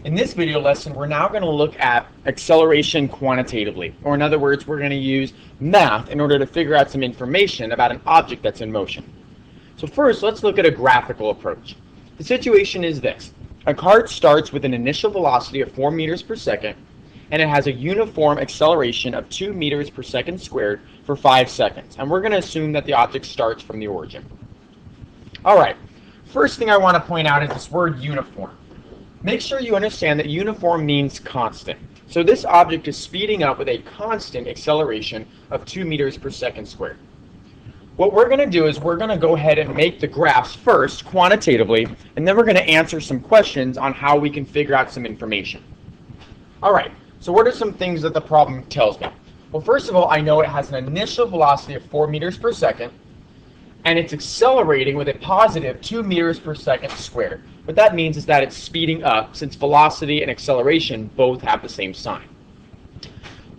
In this video lesson, we're now going to look at acceleration quantitatively, or in other words, we're going to use math in order to figure out some information about an object that's in motion. So first, let's look at a graphical approach. The situation is this. A cart starts with an initial velocity of 4 meters per second, and it has a uniform acceleration of 2 meters per second squared for 5 seconds. And we're going to assume that the object starts from the origin. All right, first thing I want to point out is this word uniform. Make sure you understand that uniform means constant. So this object is speeding up with a constant acceleration of 2 meters per second squared. What we're going to do is we're going to go ahead and make the graphs first quantitatively, and then we're going to answer some questions on how we can figure out some information. All right, so what are some things that the problem tells me? Well, first of all, I know it has an initial velocity of 4 meters per second, and it's accelerating with a positive 2 meters per second squared. What that means is that it's speeding up, since velocity and acceleration both have the same sign.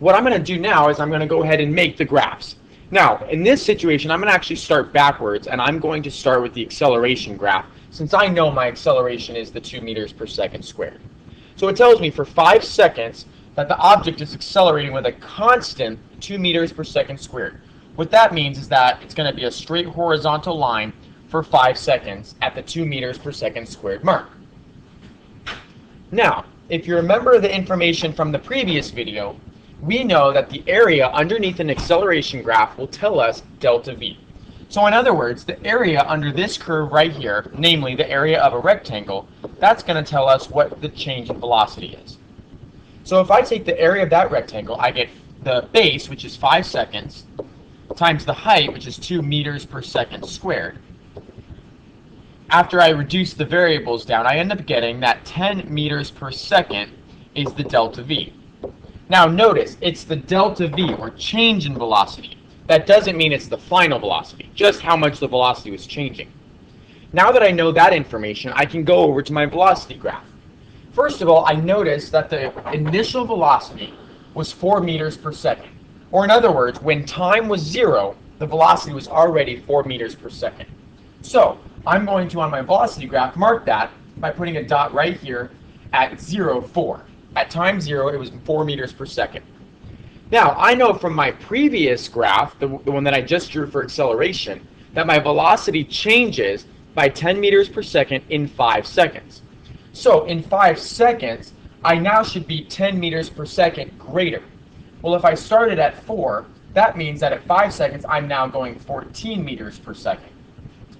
What I'm going to do now is I'm going to go ahead and make the graphs. Now, in this situation, I'm going to actually start backwards, and I'm going to start with the acceleration graph, since I know my acceleration is the 2 meters per second squared. So it tells me for 5 seconds that the object is accelerating with a constant 2 meters per second squared. What that means is that it's going to be a straight horizontal line for 5 seconds at the 2 meters per second squared mark. Now, if you remember the information from the previous video, we know that the area underneath an acceleration graph will tell us delta V. So in other words, the area under this curve right here, namely the area of a rectangle, that's going to tell us what the change in velocity is. So if I take the area of that rectangle, I get the base, which is 5 seconds, times the height, which is 2 meters per second squared. After I reduce the variables down, I end up getting that 10 meters per second is the delta V. Now notice, it's the delta V, or change in velocity. That doesn't mean it's the final velocity, just how much the velocity was changing. Now that I know that information, I can go over to my velocity graph. First of all, I notice that the initial velocity was 4 meters per second. Or in other words, when time was 0, the velocity was already 4 meters per second. So I'm going to, on my velocity graph, mark that by putting a dot right here at 0, 4. At time 0, it was 4 meters per second. Now, I know from my previous graph, the one that I just drew for acceleration, that my velocity changes by 10 meters per second in 5 seconds. So in 5 seconds, I now should be 10 meters per second greater. Well, if I started at 4, that means that at 5 seconds, I'm now going 14 meters per second,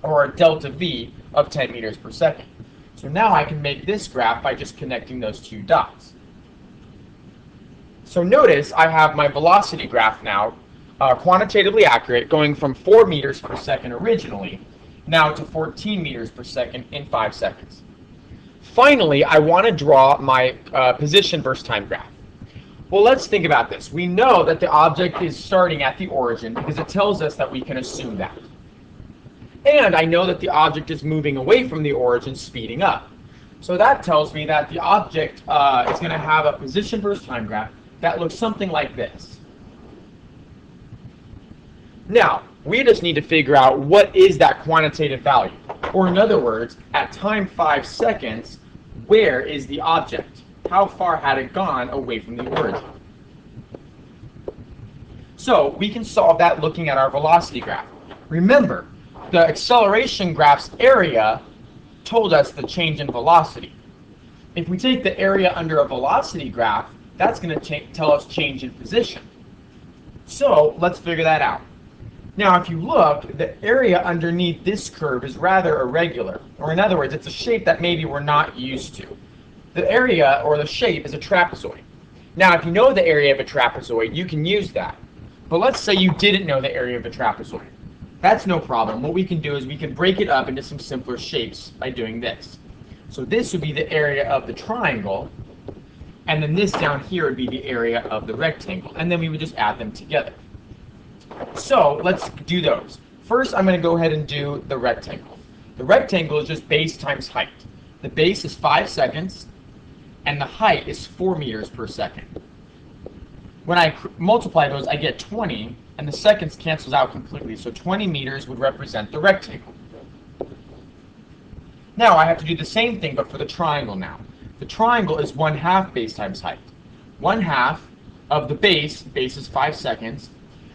or a delta V of 10 meters per second. So now I can make this graph by just connecting those two dots. So notice I have my velocity graph now quantitatively accurate, going from 4 meters per second originally, now to 14 meters per second in 5 seconds. Finally, I want to draw my position versus time graph. Well, let's think about this. We know that the object is starting at the origin because it tells us that we can assume that. And I know that the object is moving away from the origin, speeding up. So that tells me that the object is going to have a position versus time graph that looks something like this. Now, we just need to figure out what is that quantitative value. Or in other words, at time 5 seconds, where is the object? How far had it gone away from the origin? So we can solve that looking at our velocity graph. Remember, the acceleration graph's area told us the change in velocity. If we take the area under a velocity graph, that's going to tell us change in position. So let's figure that out. Now, if you look, the area underneath this curve is rather irregular. Or in other words, it's a shape that maybe we're not used to. The area, or the shape, is a trapezoid. Now, if you know the area of a trapezoid, you can use that. But let's say you didn't know the area of a trapezoid. That's no problem. What we can do is we can break it up into some simpler shapes by doing this. So this would be the area of the triangle, and then this down here would be the area of the rectangle, and then we would just add them together. So let's do those. First, I'm going to go ahead and do the rectangle. The rectangle is just base times height. The base is 5 seconds, and the height is 4 meters per second. When I multiply those, I get 20, and the seconds cancels out completely, so 20 meters would represent the rectangle. Now I have to do the same thing, but for the triangle now. The triangle is 1/2 base times height. 1/2 of the base is 5 seconds.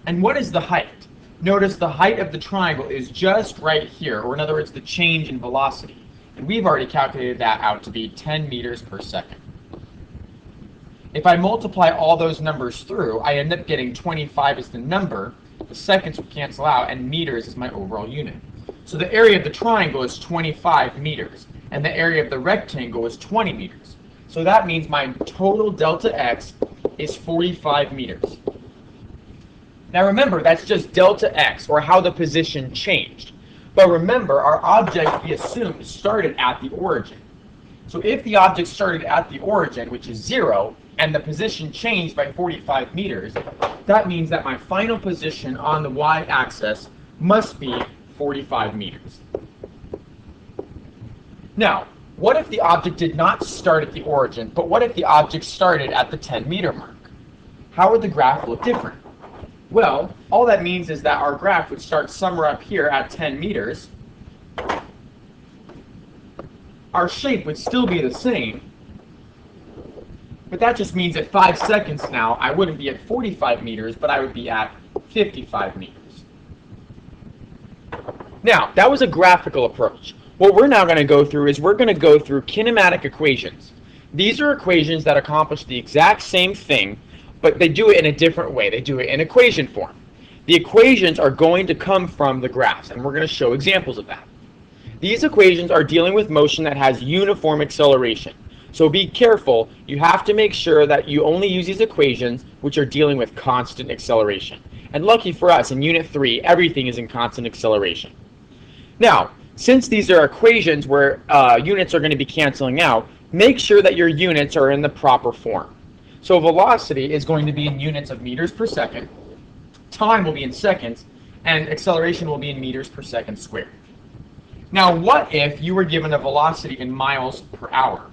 And what is the height? Notice the height of the triangle is just right here, or in other words, the change in velocity. And we've already calculated that out to be 10 meters per second. If I multiply all those numbers through, I end up getting 25 as the number, the seconds would cancel out, and meters is my overall unit. So the area of the triangle is 25 meters, and the area of the rectangle is 20 meters. So that means my total delta x is 45 meters. Now remember, that's just delta x, or how the position changed. But remember, our object, we assumed, started at the origin. So if the object started at the origin, which is 0, and the position changed by 45 meters, that means that my final position on the y-axis must be 45 meters. Now, what if the object did not start at the origin, but what if the object started at the 10-meter mark? How would the graph look different? Well, all that means is that our graph would start somewhere up here at 10 meters. Our shape would still be the same, but that just means at 5 seconds now, I wouldn't be at 45 meters, but I would be at 55 meters. Now, that was a graphical approach. What we're now going to go through is we're going to go through kinematic equations. These are equations that accomplish the exact same thing, but they do it in a different way. They do it in equation form. The equations are going to come from the graphs, and we're going to show examples of that. These equations are dealing with motion that has uniform acceleration. So be careful. You have to make sure that you only use these equations which are dealing with constant acceleration. And lucky for us, in Unit 3, everything is in constant acceleration. Now, since these are equations where units are going to be canceling out, make sure that your units are in the proper form. So velocity is going to be in units of meters per second, time will be in seconds, and acceleration will be in meters per second squared. Now, what if you were given a velocity in miles per hour?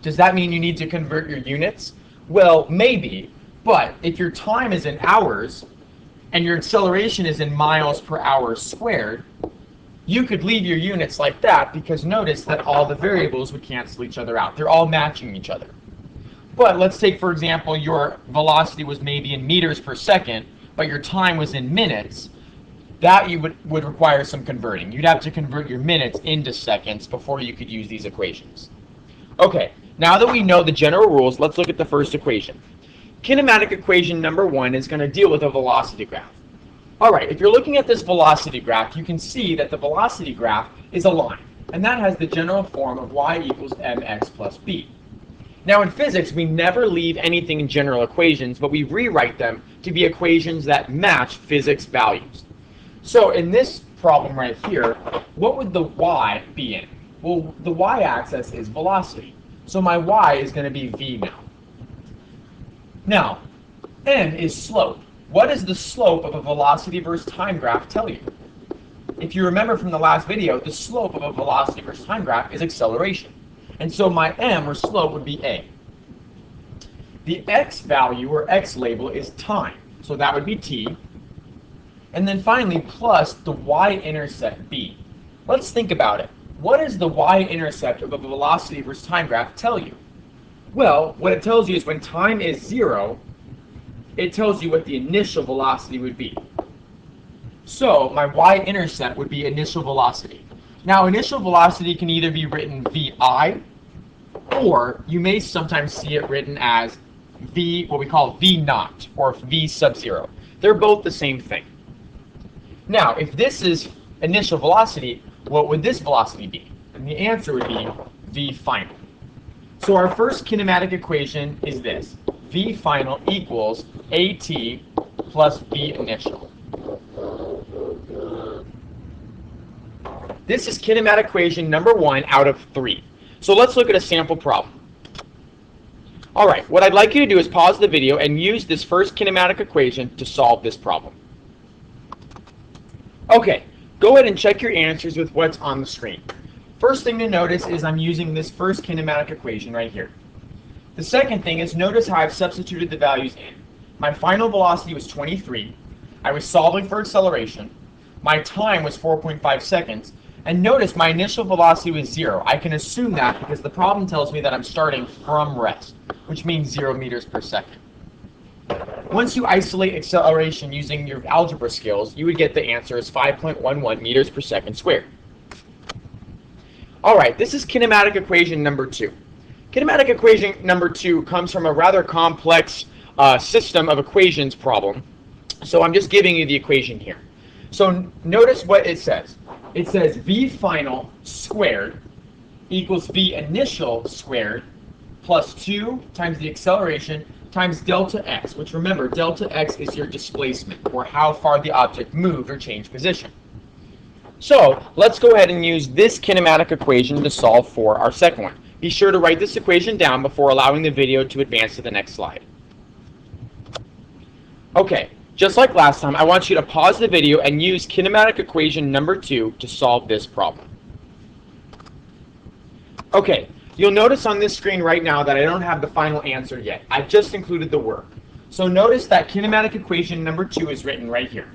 Does that mean you need to convert your units? Well, maybe, but if your time is in hours and your acceleration is in miles per hour squared, you could leave your units like that, because notice that all the variables would cancel each other out. They're all matching each other. But let's take, for example, your velocity was maybe in meters per second, but your time was in minutes. That you would require some converting. You'd have to convert your minutes into seconds before you could use these equations. Okay, now that we know the general rules, let's look at the first equation. Kinematic equation number 1 is going to deal with a velocity graph. Alright, if you're looking at this velocity graph, you can see that the velocity graph is a line, and that has the general form of y equals mx plus b. Now in physics, we never leave anything in general equations, but we rewrite them to be equations that match physics values. So in this problem right here, what would the y be in? Well, the y-axis is velocity, so my y is going to be v now. Now, m is slope. What does the slope of a velocity versus time graph tell you? If you remember from the last video, the slope of a velocity versus time graph is acceleration. And so my m, or slope, would be a. The x value, or x label, is time. So that would be t. And then finally, plus the y-intercept b. Let's think about it. What does the y-intercept of a velocity versus time graph tell you? Well, what it tells you is when time is 0, it tells you what the initial velocity would be. So my y-intercept would be initial velocity. Now, initial velocity can either be written vi, or you may sometimes see it written as v, what we call v naught, or v sub 0. They're both the same thing. Now, if this is initial velocity, what would this velocity be? And the answer would be v final. So our first kinematic equation is this. V final equals AT plus V initial. This is kinematic equation number 1 out of 3. So let's look at a sample problem. Alright, what I'd like you to do is pause the video and use this first kinematic equation to solve this problem. Okay, go ahead and check your answers with what's on the screen. First thing to notice is I'm using this first kinematic equation right here. The second thing is notice how I've substituted the values in. My final velocity was 23. I was solving for acceleration. My time was 4.5 seconds. And notice my initial velocity was 0. I can assume that because the problem tells me that I'm starting from rest, which means 0 meters per second. Once you isolate acceleration using your algebra skills, you would get the answer as 5.11 meters per second squared. All right, this is kinematic equation number 2. Kinematic equation number 2 comes from a rather complex system of equations problem. So I'm just giving you the equation here. So notice what it says. It says V final squared equals V initial squared plus 2 times the acceleration times delta x, which remember, delta x is your displacement, or how far the object moved or changed position. So let's go ahead and use this kinematic equation to solve for our second one. Be sure to write this equation down before allowing the video to advance to the next slide. Okay. Just like last time, I want you to pause the video and use kinematic equation number 2 to solve this problem. Okay, you'll notice on this screen right now that I don't have the final answer yet. I've just included the work. So notice that kinematic equation number 2 is written right here.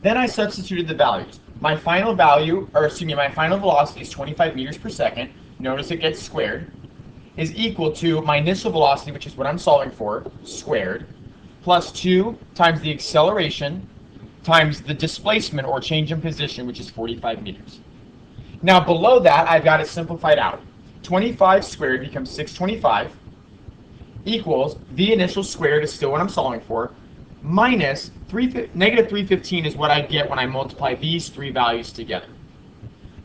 Then I substituted the values. My final value, or excuse me, my final velocity is 25 meters per second. Notice it gets squared, is equal to my initial velocity, which is what I'm solving for, squared, plus 2 times the acceleration times the displacement or change in position, which is 45 meters. Now below that, I've got it simplified out. 25 squared becomes 625 equals V initial squared is still what I'm solving for, minus negative 315 is what I get when I multiply these three values together.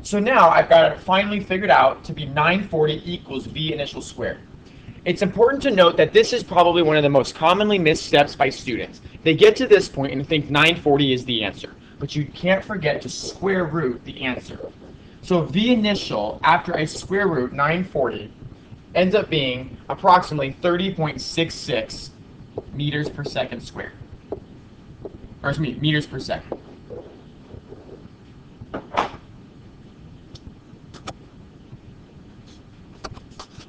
So now I've got it finally figured out to be 940 equals V initial squared. It's important to note that this is probably one of the most commonly missed steps by students. They get to this point and think 940 is the answer, but you can't forget to square root the answer. So V initial, after I square root 940, ends up being approximately 30.66 meters per second squared. Or excuse me, meters per second.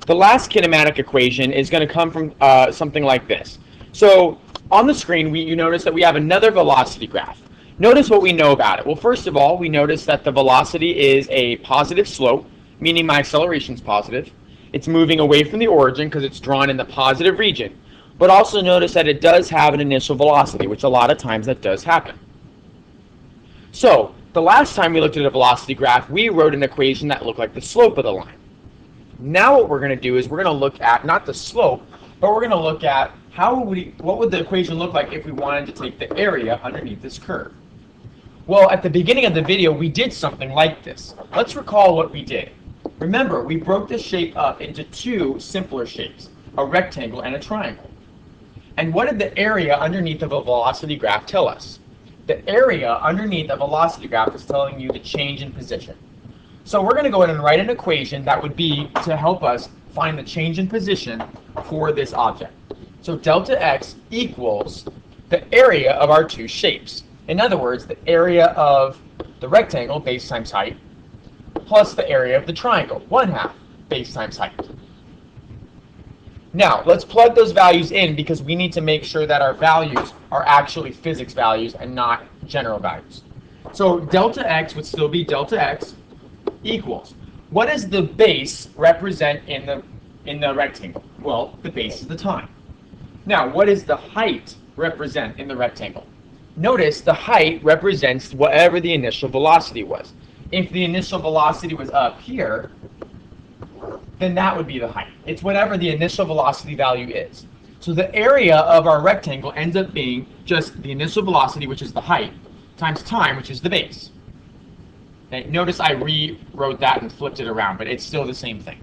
The last kinematic equation is going to come from something like this. So on the screen, you notice that we have another velocity graph. Notice what we know about it. Well, first of all, we notice that the velocity is a positive slope, meaning my acceleration is positive. It's moving away from the origin because it's drawn in the positive region. But also notice that it does have an initial velocity, which a lot of times that does happen. So the last time we looked at a velocity graph, we wrote an equation that looked like the slope of the line. Now what we're going to do is we're going to look at not the slope, but we're going to look at what would the equation look like if we wanted to take the area underneath this curve. Well, at the beginning of the video, we did something like this. Let's recall what we did. Remember, we broke this shape up into two simpler shapes, a rectangle and a triangle. And what did the area underneath of a velocity graph tell us? The area underneath a velocity graph is telling you the change in position. So we're going to go ahead and write an equation that would be to help us find the change in position for this object. So delta x equals the area of our two shapes. In other words, the area of the rectangle, base times height, plus the area of the triangle, 1/2 base times height. Now, let's plug those values in because we need to make sure that our values are actually physics values and not general values. So delta x would still be delta x equals. What does the base represent in the rectangle? Well, the base is the time. Now, what does the height represent in the rectangle? Notice the height represents whatever the initial velocity was. If the initial velocity was up here, then that would be the height. It's whatever the initial velocity value is. So the area of our rectangle ends up being just the initial velocity, which is the height, times time, which is the base. Okay, notice I rewrote that and flipped it around, but it's still the same thing.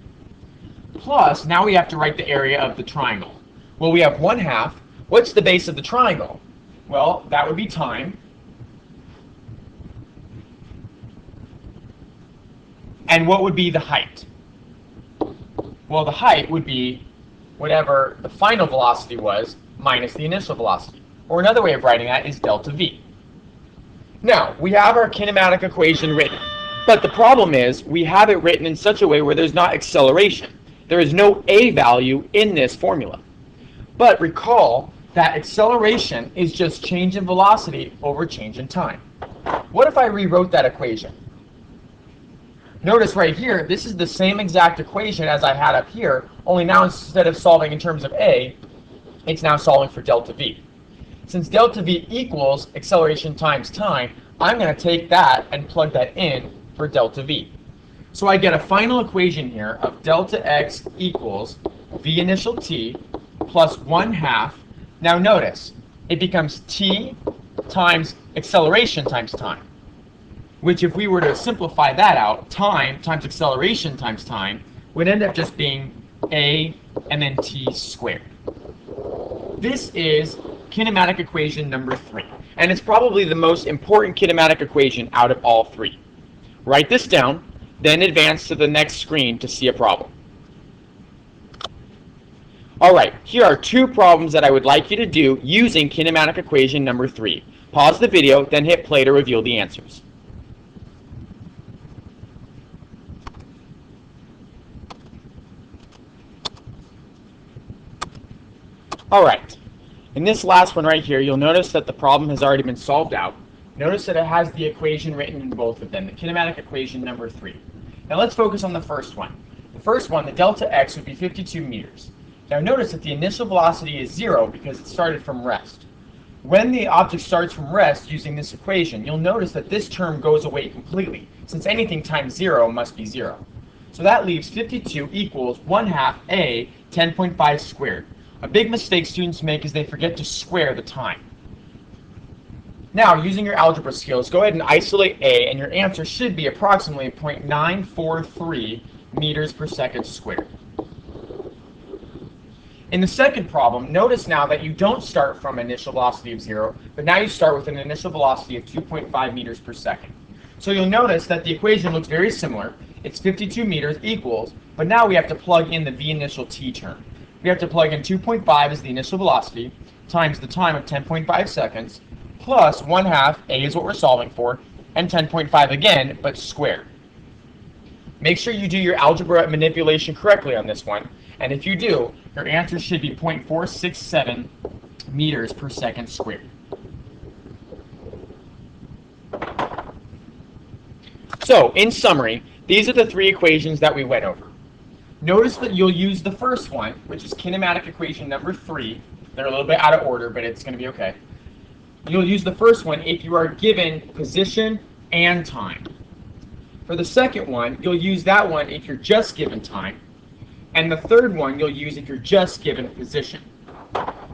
Plus, now we have to write the area of the triangle. Well, we have 1/2. What's the base of the triangle? Well, that would be time. And what would be the height? Well, the height would be whatever the final velocity was minus the initial velocity. Or another way of writing that is delta V. Now, we have our kinematic equation written. But the problem is we have it written in such a way where there's not acceleration. There is no A value in this formula. But recall that acceleration is just change in velocity over change in time. What if I rewrote that equation? Notice right here, this is the same exact equation as I had up here, only now instead of solving in terms of A, it's now solving for delta V. Since delta V equals acceleration times time, I'm going to take that and plug that in for delta V. So I get a final equation here of delta x equals V initial t plus 1/2. Now notice, it becomes t times acceleration times time, which if we were to simplify that out, time times acceleration times time would end up just being a and then t squared. This is kinematic equation number 3, and it's probably the most important kinematic equation out of all 3. Write this down, then advance to the next screen to see a problem. Alright, here are 2 problems that I would like you to do using kinematic equation number 3. Pause the video, then hit play to reveal the answers. Alright, in this last one right here, you'll notice that the problem has already been solved out. Notice that it has the equation written in both of them, the kinematic equation number 3. Now let's focus on the first one. The first one, the delta x, would be 52 meters. Now notice that the initial velocity is 0 because it started from rest. When the object starts from rest using this equation, you'll notice that this term goes away completely, since anything times 0 must be 0. So that leaves 52 equals 1/2 a 10.5 squared. A big mistake students make is they forget to square the time. Now, using your algebra skills, go ahead and isolate a, and your answer should be approximately 0.943 meters per second squared. In the second problem, notice now that you don't start from initial velocity of 0, but now you start with an initial velocity of 2.5 meters per second. So you'll notice that the equation looks very similar. It's 52 meters equals, but now we have to plug in the v initial t term. We have to plug in 2.5 as the initial velocity, times the time of 10.5 seconds, plus 1/2, a is what we're solving for, and 10.5 again, but squared. Make sure you do your algebra manipulation correctly on this one, and if you do, your answer should be 0.467 meters per second squared. So, in summary, these are the 3 equations that we went over. Notice that you'll use the first one, which is kinematic equation number 3. They're a little bit out of order, but it's going to be okay. You'll use the first one if you are given position and time. For the second one, you'll use that one if you're just given time. And the third one you'll use if you're just given position.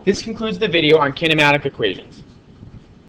This concludes the video on kinematic equations.